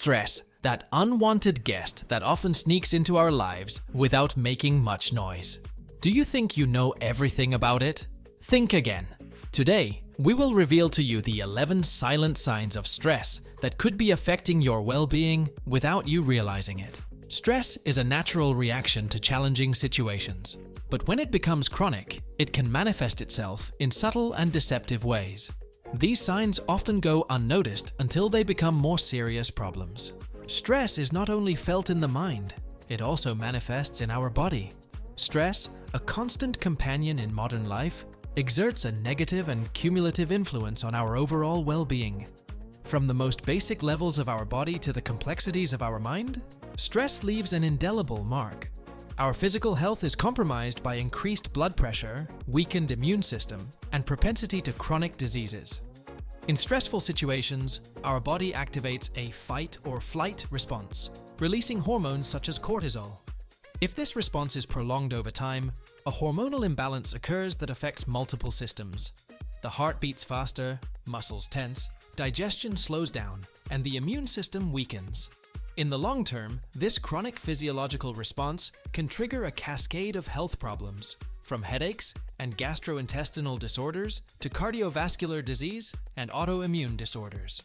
Stress, that unwanted guest that often sneaks into our lives without making much noise. Do you think you know everything about it? Think again. Today, we will reveal to you the 11 silent signs of stress that could be affecting your well-being without you realizing it. Stress is a natural reaction to challenging situations, but when it becomes chronic, it can manifest itself in subtle and deceptive ways. These signs often go unnoticed until they become more serious problems. Stress is not only felt in the mind, it also manifests in our body. Stress, a constant companion in modern life, exerts a negative and cumulative influence on our overall well-being. From the most basic levels of our body to the complexities of our mind, stress leaves an indelible mark. Our physical health is compromised by increased blood pressure, weakened immune system, and propensity to chronic diseases. In stressful situations, our body activates a fight or flight response, releasing hormones such as cortisol. If this response is prolonged over time, a hormonal imbalance occurs that affects multiple systems. The heart beats faster, muscles tense, digestion slows down, and the immune system weakens. In the long term, this chronic physiological response can trigger a cascade of health problems, from headaches and gastrointestinal disorders to cardiovascular disease and autoimmune disorders.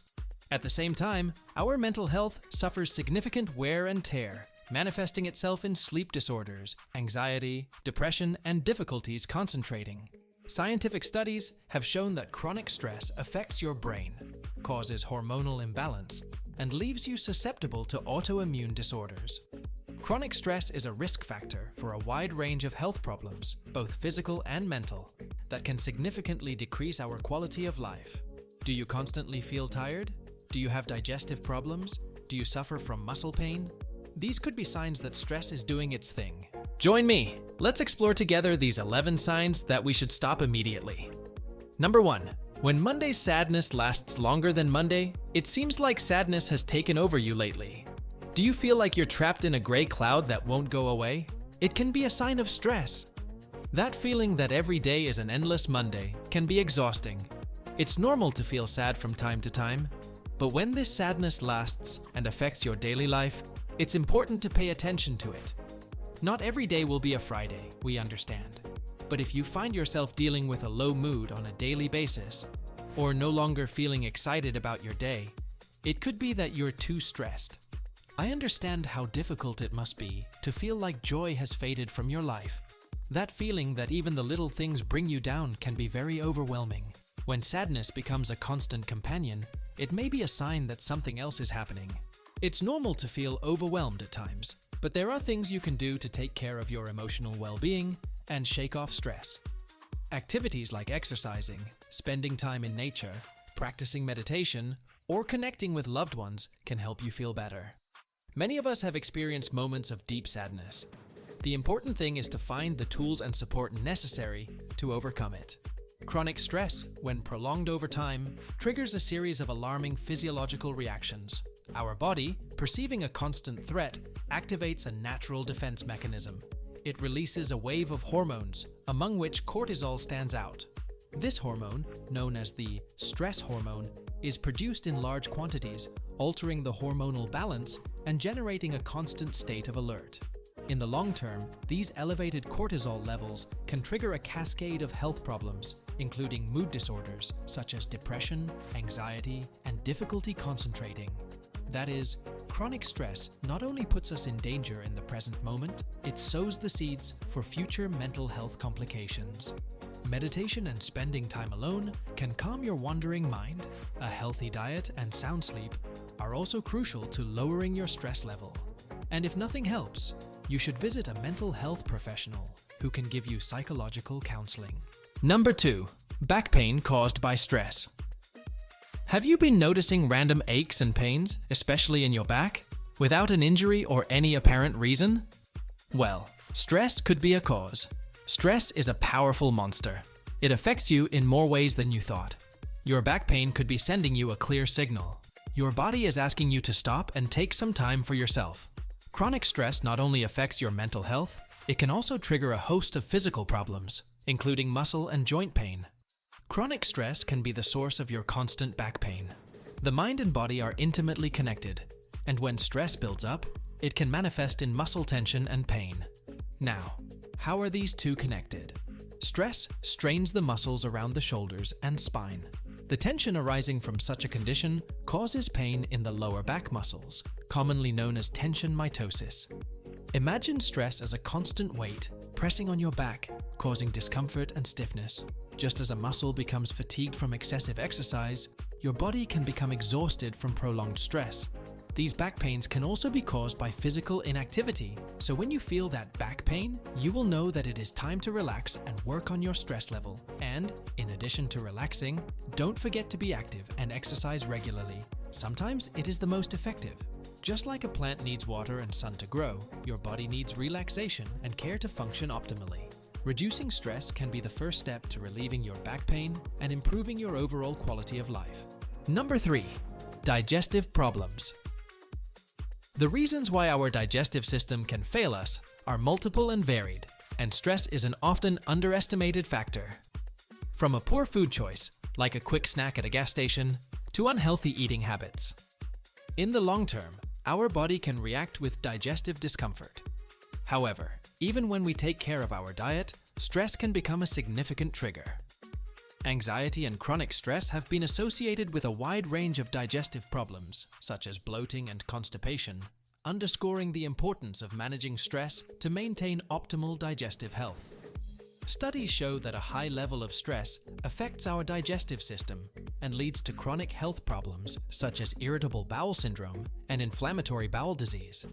At the same time, our mental health suffers significant wear and tear, manifesting itself in sleep disorders, anxiety, depression, and difficulties concentrating. Scientific studies have shown that chronic stress affects your brain, causes hormonal imbalance, and leaves you susceptible to autoimmune disorders. Chronic stress is a risk factor for a wide range of health problems, both physical and mental, that can significantly decrease our quality of life. Do you constantly feel tired? Do you have digestive problems? Do you suffer from muscle pain? These could be signs that stress is doing its thing. Join me. Let's explore together these 11 signs that we should stop immediately. Number 1. When Monday's sadness lasts longer than Monday, it seems like sadness has taken over you lately. Do you feel like you're trapped in a gray cloud that won't go away? It can be a sign of stress. That feeling that every day is an endless Monday can be exhausting. It's normal to feel sad from time to time, but when this sadness lasts and affects your daily life, it's important to pay attention to it. Not every day will be a Friday, we understand. But if you find yourself dealing with a low mood on a daily basis, or no longer feeling excited about your day, it could be that you're too stressed. I understand how difficult it must be to feel like joy has faded from your life. That feeling that even the little things bring you down can be very overwhelming. When sadness becomes a constant companion, it may be a sign that something else is happening. It's normal to feel overwhelmed at times, but there are things you can do to take care of your emotional well-being and shake off stress. Activities like exercising, spending time in nature, practicing meditation, or connecting with loved ones can help you feel better. Many of us have experienced moments of deep sadness. The important thing is to find the tools and support necessary to overcome it. Chronic stress, when prolonged over time, triggers a series of alarming physiological reactions. Our body, perceiving a constant threat, activates a natural defense mechanism. It releases a wave of hormones, among which cortisol stands out. This hormone, known as the stress hormone, is produced in large quantities, altering the hormonal balance and generating a constant state of alert. In the long term, these elevated cortisol levels can trigger a cascade of health problems, including mood disorders such as depression, anxiety, and difficulty concentrating. That is, chronic stress not only puts us in danger in the present moment, it sows the seeds for future mental health complications. Meditation and spending time alone can calm your wandering mind. A healthy diet and sound sleep are also crucial to lowering your stress level. And if nothing helps, you should visit a mental health professional who can give you psychological counseling. Number 2. Back pain caused by stress. Have you been noticing random aches and pains, especially in your back, without an injury or any apparent reason? Well, stress could be a cause. Stress is a powerful monster. It affects you in more ways than you thought. Your back pain could be sending you a clear signal. Your body is asking you to stop and take some time for yourself. Chronic stress not only affects your mental health, it can also trigger a host of physical problems, including muscle and joint pain. Chronic stress can be the source of your constant back pain. The mind and body are intimately connected, And when stress builds up, it can manifest in muscle tension and pain. Now, how are these two connected? Stress strains the muscles around the shoulders and spine. The tension arising from such a condition causes pain in the lower back muscles, commonly known as tension mitosis. Imagine stress as a constant weight pressing on your back, causing discomfort and stiffness. Just as a muscle becomes fatigued from excessive exercise, your body can become exhausted from prolonged stress. These back pains can also be caused by physical inactivity, so when you feel that back pain, you will know that it is time to relax and work on your stress level. And, in addition to relaxing, don't forget to be active and exercise regularly. Sometimes it is the most effective. Just like a plant needs water and sun to grow, your body needs relaxation and care to function optimally. Reducing stress can be the first step to relieving your back pain and improving your overall quality of life. Number 3. Digestive problems. The reasons why our digestive system can fail us are multiple and varied, and stress is an often underestimated factor. From a poor food choice, like a quick snack at a gas station, to unhealthy eating habits. In the long term, our body can react with digestive discomfort. However, even when we take care of our diet, stress can become a significant trigger. Anxiety and chronic stress have been associated with a wide range of digestive problems, such as bloating and constipation, underscoring the importance of managing stress to maintain optimal digestive health. Studies show that a high level of stress affects our digestive system and leads to chronic health problems such as irritable bowel syndrome and inflammatory bowel disease.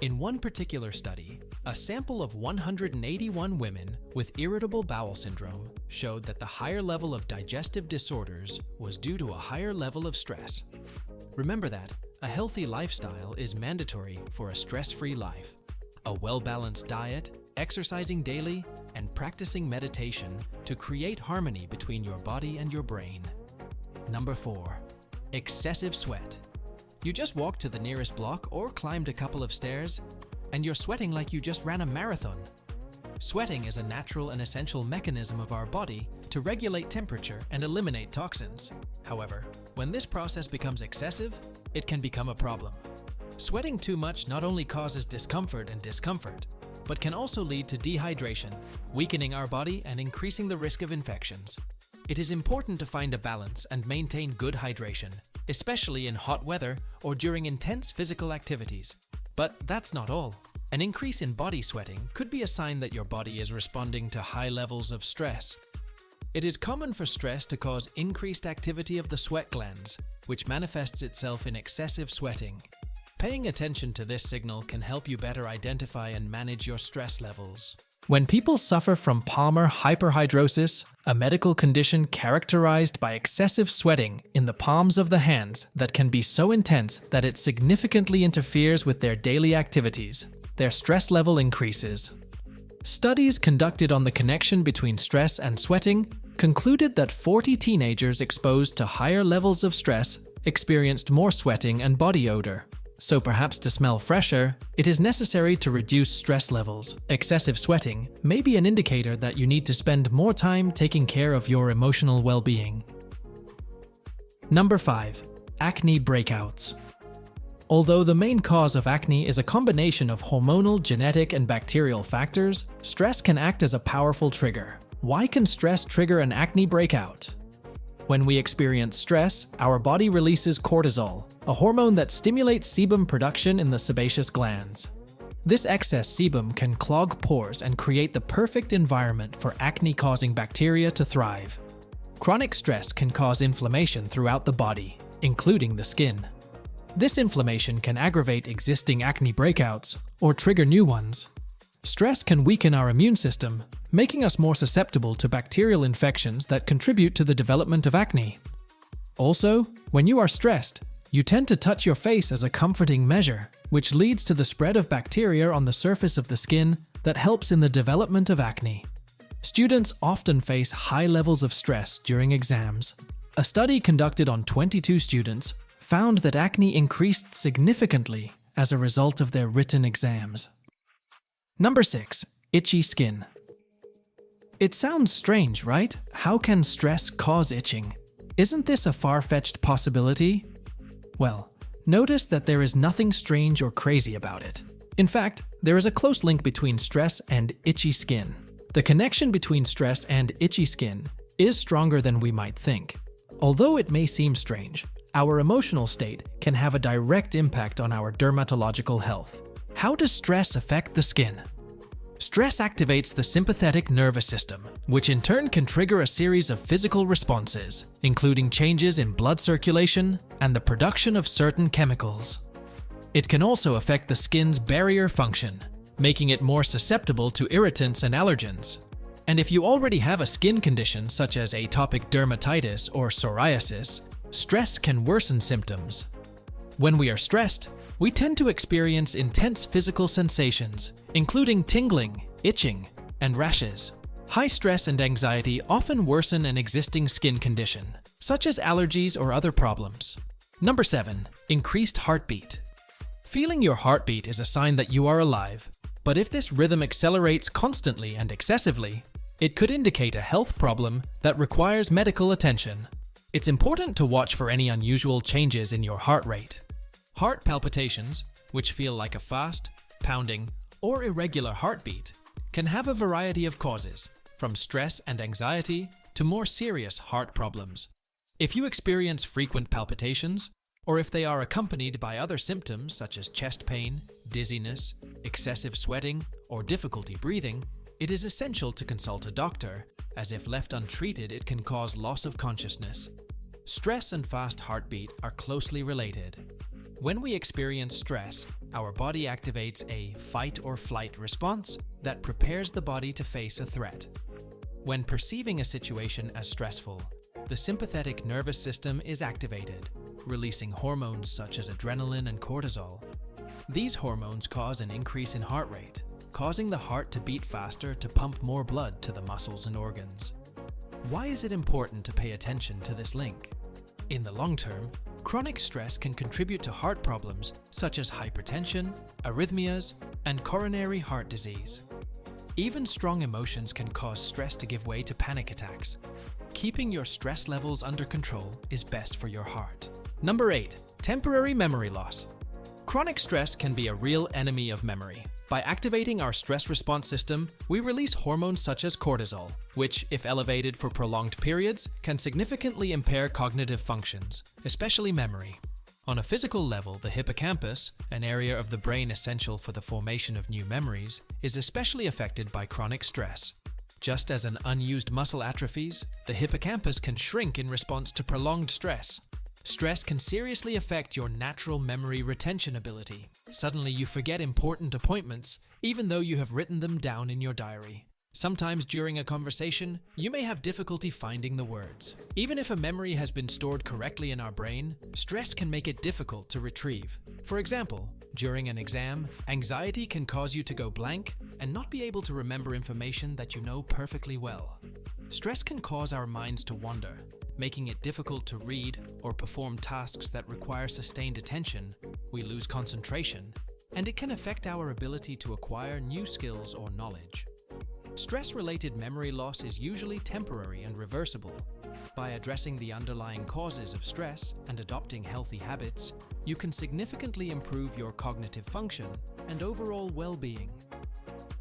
In one particular study, a sample of 181 women with irritable bowel syndrome showed that the higher level of digestive disorders was due to a higher level of stress. Remember that a healthy lifestyle is mandatory for a stress-free life. A well-balanced diet, exercising daily, and practicing meditation to create harmony between your body and your brain. Number 4. Excessive sweat. You just walked to the nearest block or climbed a couple of stairs, and you're sweating like you just ran a marathon. Sweating is a natural and essential mechanism of our body to regulate temperature and eliminate toxins. However, when this process becomes excessive, it can become a problem. Sweating too much not only causes discomfort, but can also lead to dehydration, weakening our body and increasing the risk of infections. It is important to find a balance and maintain good hydration, especially in hot weather or during intense physical activities. But that's not all. An increase in body sweating could be a sign that your body is responding to high levels of stress. It is common for stress to cause increased activity of the sweat glands, which manifests itself in excessive sweating. Paying attention to this signal can help you better identify and manage your stress levels. When people suffer from palmar hyperhidrosis, a medical condition characterized by excessive sweating in the palms of the hands that can be so intense that it significantly interferes with their daily activities, their stress level increases. Studies conducted on the connection between stress and sweating concluded that 40 teenagers exposed to higher levels of stress experienced more sweating and body odor. So perhaps to smell fresher, it is necessary to reduce stress levels. Excessive sweating may be an indicator that you need to spend more time taking care of your emotional well-being. Number 5. Acne breakouts. Although the main cause of acne is a combination of hormonal, genetic, and bacterial factors, stress can act as a powerful trigger. Why can stress trigger an acne breakout? When we experience stress, our body releases cortisol, a hormone that stimulates sebum production in the sebaceous glands. This excess sebum can clog pores and create the perfect environment for acne-causing bacteria to thrive. Chronic stress can cause inflammation throughout the body, including the skin. This inflammation can aggravate existing acne breakouts or trigger new ones. Stress can weaken our immune system, making us more susceptible to bacterial infections that contribute to the development of acne. Also, when you are stressed, you tend to touch your face as a comforting measure, which leads to the spread of bacteria on the surface of the skin that helps in the development of acne. Students often face high levels of stress during exams. A study conducted on 22 students found that acne increased significantly as a result of their written exams. Number 6. Itchy skin. It sounds strange, right? How can stress cause itching? Isn't this a far-fetched possibility? Well, Notice that there is nothing strange or crazy about it. In fact, there is a close link between stress and itchy skin. The connection between stress and itchy skin is stronger than we might think. Although it may seem strange, our emotional state can have a direct impact on our dermatological health. How does stress affect the skin? Stress activates the sympathetic nervous system, which in turn can trigger a series of physical responses, including changes in blood circulation and the production of certain chemicals. It can also affect the skin's barrier function, making it more susceptible to irritants and allergens. And if you already have a skin condition such as atopic dermatitis or psoriasis, stress can worsen symptoms. When we are stressed, we tend to experience intense physical sensations, including tingling, itching, and rashes. High stress and anxiety often worsen an existing skin condition, such as allergies or other problems. Number 7. Increased heartbeat. Feeling your heartbeat is a sign that you are alive, but if this rhythm accelerates constantly and excessively, it could indicate a health problem that requires medical attention. It's important to watch for any unusual changes in your heart rate. Heart palpitations, which feel like a fast, pounding, or irregular heartbeat, can have a variety of causes, from stress and anxiety to more serious heart problems. If you experience frequent palpitations, or if they are accompanied by other symptoms such as chest pain, dizziness, excessive sweating, or difficulty breathing, it is essential to consult a doctor, as if left untreated, it can cause loss of consciousness. Stress and fast heartbeat are closely related. When we experience stress, our body activates a fight or flight response that prepares the body to face a threat. When perceiving a situation as stressful, the sympathetic nervous system is activated, releasing hormones such as adrenaline and cortisol. These hormones cause an increase in heart rate, causing the heart to beat faster to pump more blood to the muscles and organs. Why is it important to pay attention to this link? In the long term, chronic stress can contribute to heart problems such as hypertension, arrhythmias, and coronary heart disease. Even strong emotions can cause stress to give way to panic attacks. Keeping your stress levels under control is best for your heart. Number 8. Temporary memory loss. Chronic stress can be a real enemy of memory. By activating our stress response system, we release hormones such as cortisol, which, if elevated for prolonged periods, can significantly impair cognitive functions, especially memory. On a physical level, the hippocampus, an area of the brain essential for the formation of new memories, is especially affected by chronic stress. Just as an unused muscle atrophies, the hippocampus can shrink in response to prolonged stress. Stress can seriously affect your natural memory retention ability. Suddenly you forget important appointments, even though you have written them down in your diary. Sometimes during a conversation, you may have difficulty finding the words. Even if a memory has been stored correctly in our brain, stress can make it difficult to retrieve. For example, during an exam, anxiety can cause you to go blank and not be able to remember information that you know perfectly well. Stress can cause our minds to wander, making it difficult to read or perform tasks that require sustained attention. We lose concentration, and it can affect our ability to acquire new skills or knowledge. Stress-related memory loss is usually temporary and reversible. By addressing the underlying causes of stress and adopting healthy habits, you can significantly improve your cognitive function and overall well-being.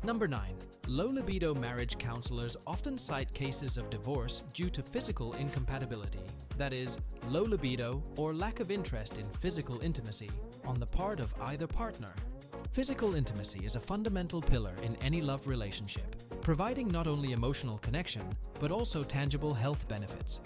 Number 9. Low libido marriage counselors often cite cases of divorce due to physical incompatibility, that is, low libido or lack of interest in physical intimacy on the part of either partner. Physical intimacy is a fundamental pillar in any love relationship, providing not only emotional connection, but also tangible health benefits.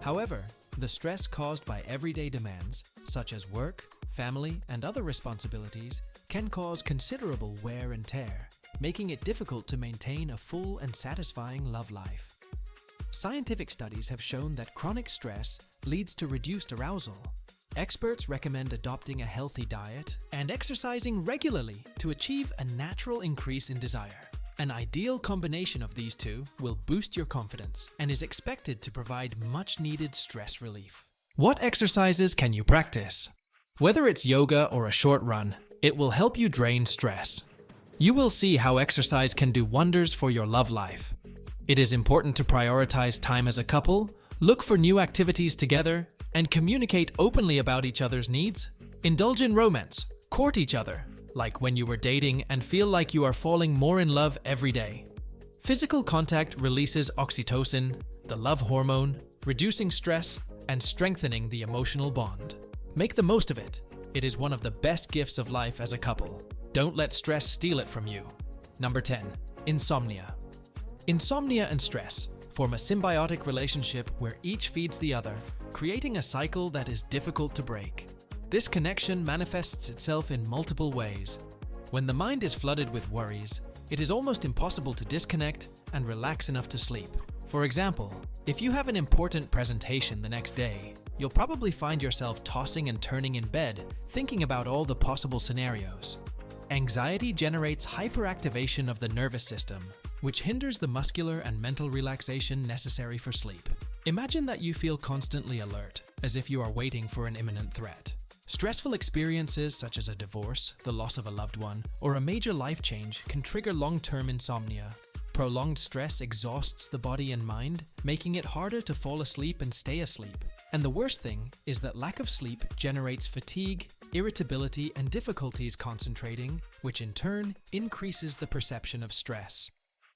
However, the stress caused by everyday demands, such as work, family, and other responsibilities, can cause considerable wear and tear, making it difficult to maintain a full and satisfying love life. Scientific studies have shown that chronic stress leads to reduced arousal. Experts recommend adopting a healthy diet and exercising regularly to achieve a natural increase in desire. An ideal combination of these two will boost your confidence and is expected to provide much-needed stress relief. What exercises can you practice? Whether it's yoga or a short run, it will help you drain stress. You will see how exercise can do wonders for your love life. It is important to prioritize time as a couple, look for new activities together, and communicate openly about each other's needs. Indulge in romance. Court each other, like when you were dating, and feel like you are falling more in love every day. Physical contact releases oxytocin, the love hormone, reducing stress and strengthening the emotional bond. Make the most of it. It is one of the best gifts of life as a couple. Don't let stress steal it from you. Number 10. Insomnia. Insomnia and stress form a symbiotic relationship where each feeds the other, creating a cycle that is difficult to break. This connection manifests itself in multiple ways. When the mind is flooded with worries, it is almost impossible to disconnect and relax enough to sleep. For example, if you have an important presentation the next day, you'll probably find yourself tossing and turning in bed, thinking about all the possible scenarios. Anxiety generates hyperactivation of the nervous system, which hinders the muscular and mental relaxation necessary for sleep. Imagine that you feel constantly alert, as if you are waiting for an imminent threat. Stressful experiences such as a divorce, the loss of a loved one, or a major life change can trigger long-term insomnia. Prolonged stress exhausts the body and mind, making it harder to fall asleep and stay asleep. And the worst thing is that lack of sleep generates fatigue, irritability, and difficulties concentrating, which in turn increases the perception of stress.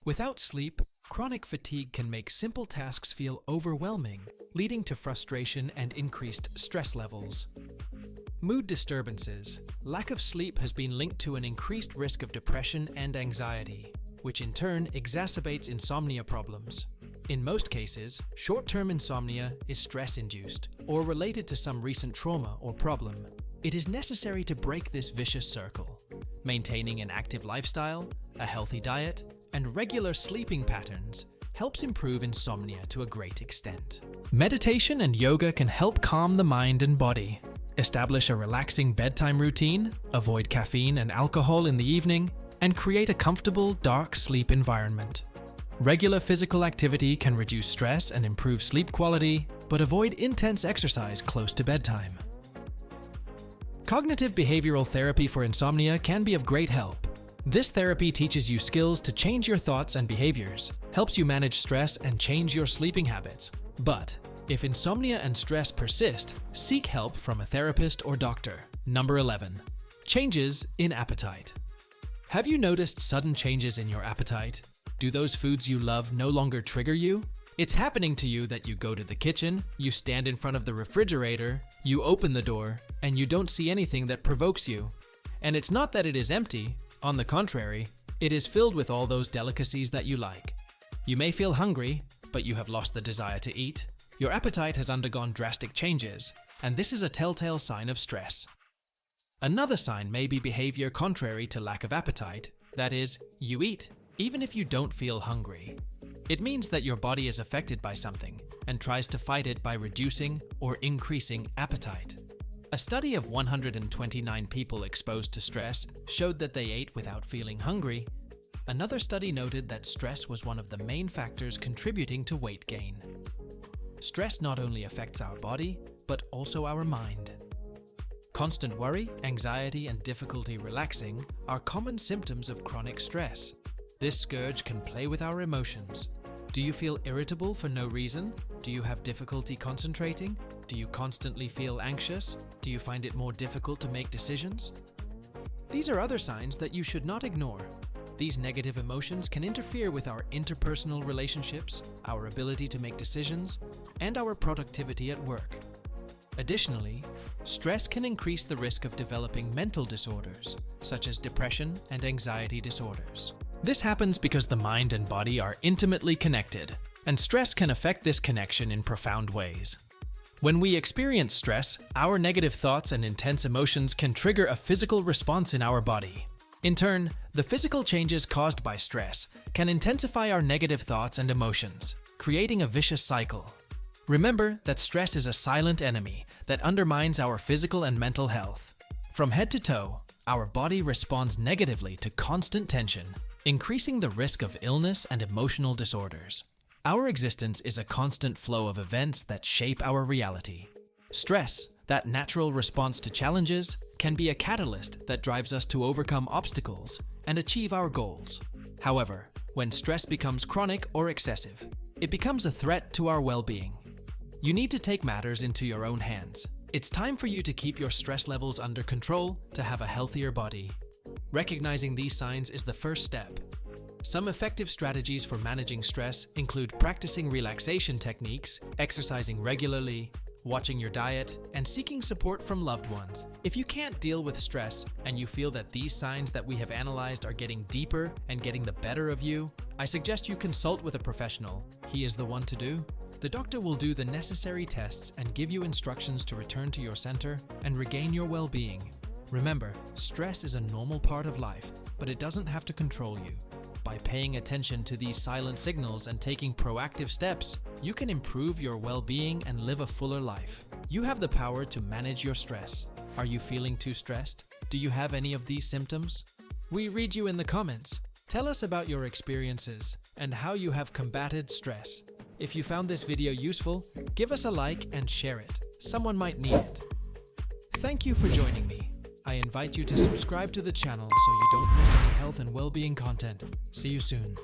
Without sleep, chronic fatigue can make simple tasks feel overwhelming, leading to frustration and increased stress levels. Mood disturbances. Lack of sleep has been linked to an increased risk of depression and anxiety, which in turn exacerbates insomnia problems. In most cases, short-term insomnia is stress-induced or related to some recent trauma or problem. It is necessary to break this vicious circle. Maintaining an active lifestyle, a healthy diet, and regular sleeping patterns helps improve insomnia to a great extent. Meditation and yoga can help calm the mind and body. Establish a relaxing bedtime routine, avoid caffeine and alcohol in the evening, and create a comfortable, dark sleep environment. Regular physical activity can reduce stress and improve sleep quality, but avoid intense exercise close to bedtime. Cognitive behavioral therapy for insomnia can be of great help. This therapy teaches you skills to change your thoughts and behaviors, helps you manage stress and change your sleeping habits. But if insomnia and stress persist, seek help from a therapist or doctor. Number 11. Changes in appetite. Have you noticed sudden changes in your appetite? Do those foods you love no longer trigger you? It's happening to you that you go to the kitchen, you stand in front of the refrigerator, you open the door, and you don't see anything that provokes you. And it's not that it is empty. On the contrary, it is filled with all those delicacies that you like. You may feel hungry, but you have lost the desire to eat. Your appetite has undergone drastic changes, and this is a telltale sign of stress. Another sign may be behavior contrary to lack of appetite. That is, you eat, even if you don't feel hungry. It means that your body is affected by something and tries to fight it by reducing or increasing appetite. A study of 129 people exposed to stress showed that they ate without feeling hungry. Another study noted that stress was one of the main factors contributing to weight gain. Stress not only affects our body, but also our mind. Constant worry, anxiety, and difficulty relaxing are common symptoms of chronic stress. This scourge can play with our emotions. Do you feel irritable for no reason? Do you have difficulty concentrating? Do you constantly feel anxious? Do you find it more difficult to make decisions? These are other signs that you should not ignore. These negative emotions can interfere with our interpersonal relationships, our ability to make decisions, and our productivity at work. Additionally, stress can increase the risk of developing mental disorders, such as depression and anxiety disorders. This happens because the mind and body are intimately connected, and stress can affect this connection in profound ways. When we experience stress, our negative thoughts and intense emotions can trigger a physical response in our body. In turn, the physical changes caused by stress can intensify our negative thoughts and emotions, creating a vicious cycle. Remember that stress is a silent enemy that undermines our physical and mental health. From head to toe, our body responds negatively to constant tension, increasing the risk of illness and emotional disorders. Our existence is a constant flow of events that shape our reality. Stress, that natural response to challenges, can be a catalyst that drives us to overcome obstacles and achieve our goals. However, when stress becomes chronic or excessive, it becomes a threat to our well-being. You need to take matters into your own hands. It's time for you to keep your stress levels under control to have a healthier body. Recognizing these signs is the first step. Some effective strategies for managing stress include practicing relaxation techniques, exercising regularly, watching your diet, and seeking support from loved ones. If you can't deal with stress and you feel that these signs that we have analyzed are getting deeper and getting the better of you, I suggest you consult with a professional. He is the one to do. The doctor will do the necessary tests and give you instructions to return to your center and regain your well-being. Remember, stress is a normal part of life, but it doesn't have to control you. By paying attention to these silent signals and taking proactive steps, you can improve your well-being and live a fuller life. You have the power to manage your stress. Are you feeling too stressed? Do you have any of these symptoms? We read you in the comments. Tell us about your experiences and how you have combated stress. If you found this video useful, give us a like and share it. Someone might need it. Thank you for joining me. I invite you to subscribe to the channel so you don't miss any health and well-being content. See you soon.